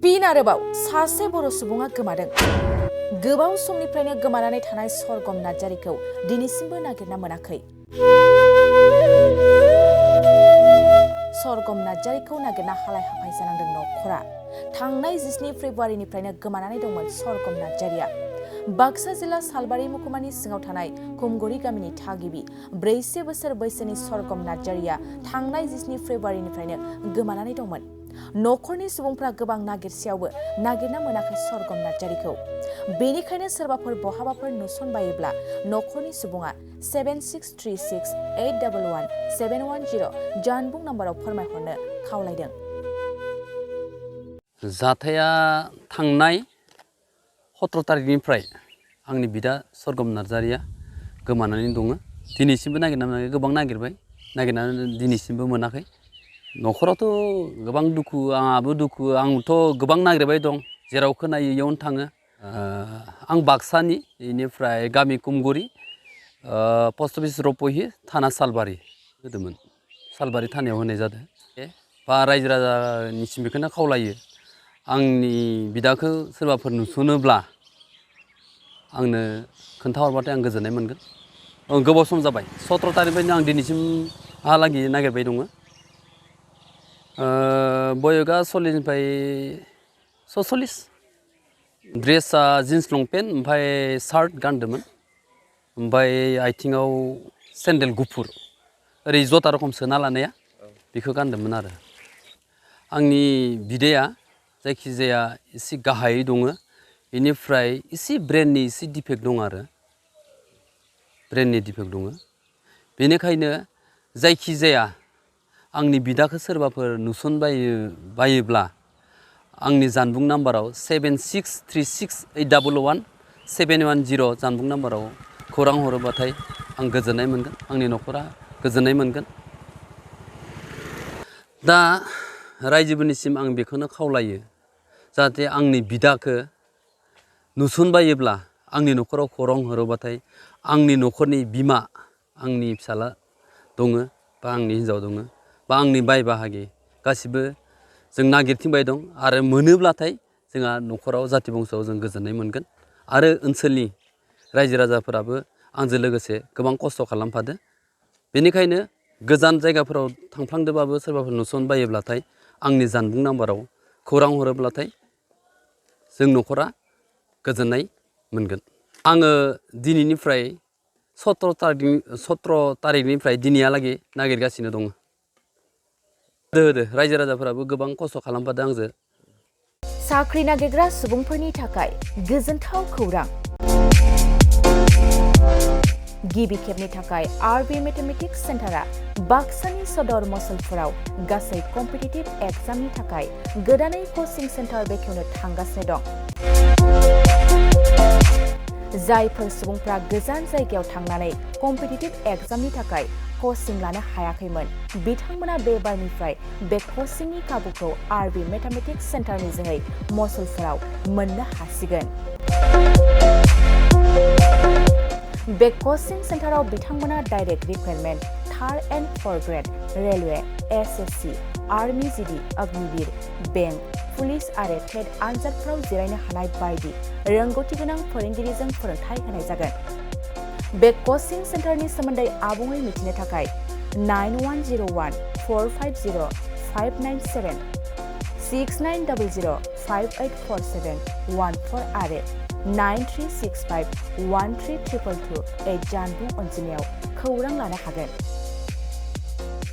फिन आरोबाव सासे बर' सुबुङा गोमादों। गोबाव समनिफ्रायनो गोमानानै थानाय सरगम नार्जारिखौ दिनैसिमबो नागिरना मोनाखै। सरगम नार्जारिखौ नागिरना हालाय हाफाय जानांदों नखरा। थांनाय 17 फेब्रुवारिनिफ्रायनो गोमानानै दंमोन सरगम नार्जारिया। बाक्सा जिल्ला सालबारि महकुमानि सिङाव थानाय खुमगुरि गामिनि थागिबि 40 बोसोर बैसोनि सरगम नार्जारिया थांनाय 17 फेब्रुवारिनिफ्रायनो गोमानानै दंमोन। नखरनि सुबुंफ्रा गोबां नागिरसेयावबो नागिरना मोनाखै सरगम नार्जारिखौ। बेनिखायनो सोरबाफोर बहाबाफोर नुसनबायोब्ला नखरनि सुबुङा 7636811710 जानबुं नाम्बाराव फोरमायहरनो खावलायदों। जाथाया थांनाय 17 तारिखनिफ्राय आंनि बिदा सरगम नार्जारिया गोमानानै दङ। दिनैसिमबो नागिरना मोनाखै। गोबां नागिरबाय, नागिरनानै दिनैसिमबो मोनाखै। नखरावथ' गोबां दुखु, आंहाबो दुखु। आंथ' गोबां नागिरबाय दं, जेराव खोनायो इयावनो थाङो। आं बाक्सानि, बेनिफ्राय गामि खुमगुरि, पस्ट अफिस रपहि, थाना सालबारि होदोंमोन। सालबारि थानायाव होनाय जादों। बा रायजो राजानिसिम बेखौनो खावलायो, आंनि बिदाखौ सोरबाफोर नुसनोब्ला आंनो खोन्थाहरबाथाय आं गोजोननाय मोनगोन। गोबाव सम जाबाय, 17 तारिखनिफ्रायनो आं दिनैसिमहालागै नागिरबाय दङ। बयगा 40निफ्राय 46। ड्रेसा जिन्स लंपेन्ट ओमफ्राय सार्ट गानदोंमोन, ओमफ्राय आथिङाव सेन्देल गुफुर, ओरै जथा रखम सोना लानाया, बेखौ गानदोंमोन आरो। आंनि बिदाया जायखिजाया एसे गाहायै दङ, बेनिफ्राय एसे ब्रेननि एसे डिफेक्ट दं आरो। ब्रेननि डिफेक्ट दङ। बेनिखायनो जायखिजाया आंनि बिदाखौ सोरबाफोर नुसनबायोब्ला आंनि जानबुं नाम्बाराव 7636811710 जानबुं नाम्बाराव खौरां हरोबाथाय आं गोजोननाय मोनगोन, आंनि नखरा गोजोननाय मोनगोन। दा रायजोफोरनिसिम आं बेखौनो खावलायो, जाहाथे आंनि बिदाखौ नुसनबायोब्ला आंनि नखराव खौरां हरोबाथाय आंनि नखरनि बिमा, आंनि फिसाला दङ, बा आंनि हिन्जाव दङ, बा आंनि बाय बाहागि गासिबो जों नागिरथिंबाय दं। आरो मोनोब्लाथाय जोंहा नखराव जाथि बंस'आव जों गोजोननाय मोनगोन। आरो ओनसोलनि रायजो राजाफोराबो आंजों लोगोसे गोबां खस्थ' खालामफादो। बेनिखायनो गोजान जायगाफोराव थांफ्लांदोंबाबो सोरबाफोर नुसनबायोब्लाथाय आंनि जानबुं नाम्बाराव खौरां हरोब्लाथाय जों नखरा गोजोननाय मोनगोन। आङो दिनैनिफ्राय 17 तारिखनिफ्राय दिनैहालागै नागिरगासिनो दङ। रायजो राजाफोराबो गोबां खस्थ' खालामफादों आंजों। साख्रि नागिरग्रा सुबुंफोरनि थाखाय गोजोनथाव खौरां। गिबि खेबनि थाखाय आरबि मेथमेटिक्स सेन्टारा बाक्सानि सदर मसलपुराव गासै कम्पिटिटिभ एग्जामनि थाखाय गोदानै कचिं सेन्टार बेखेवनो थांगासिनो दं। जायफोर सुबुंफ्रा गोजान जायगायाव थांनानै कम्पिटिटिभ एग्जामनि थाखाय कचिं लानो हायाखैमोन, बिथांमोना बे बारनिफ्राय बे कचिंनि खाबुखौ आरबि मेथमेटिक्स सेन्टारनि जोहै मसलपुराव मोननो हासिगोन। बे कचिं सेन्टाराव बिथांमोना direct recruitment, 3rd and 4th grade, railway, SSC, army GD, Agniveer, bank, police आरो टेट आनजादफोराव जिरायनो हानाय बायदि रोंगौथि गोनां फोरोंगिरिजों फोरोंथाय होनाय जागोन। बे कचिं सेन्टारनि सोमोन्दै आबुङै मिथिनो थाखाय 9101450597 6900584714 आरो 9365132228 जानबुं अनजिमायाव खौरां लानो हागोन।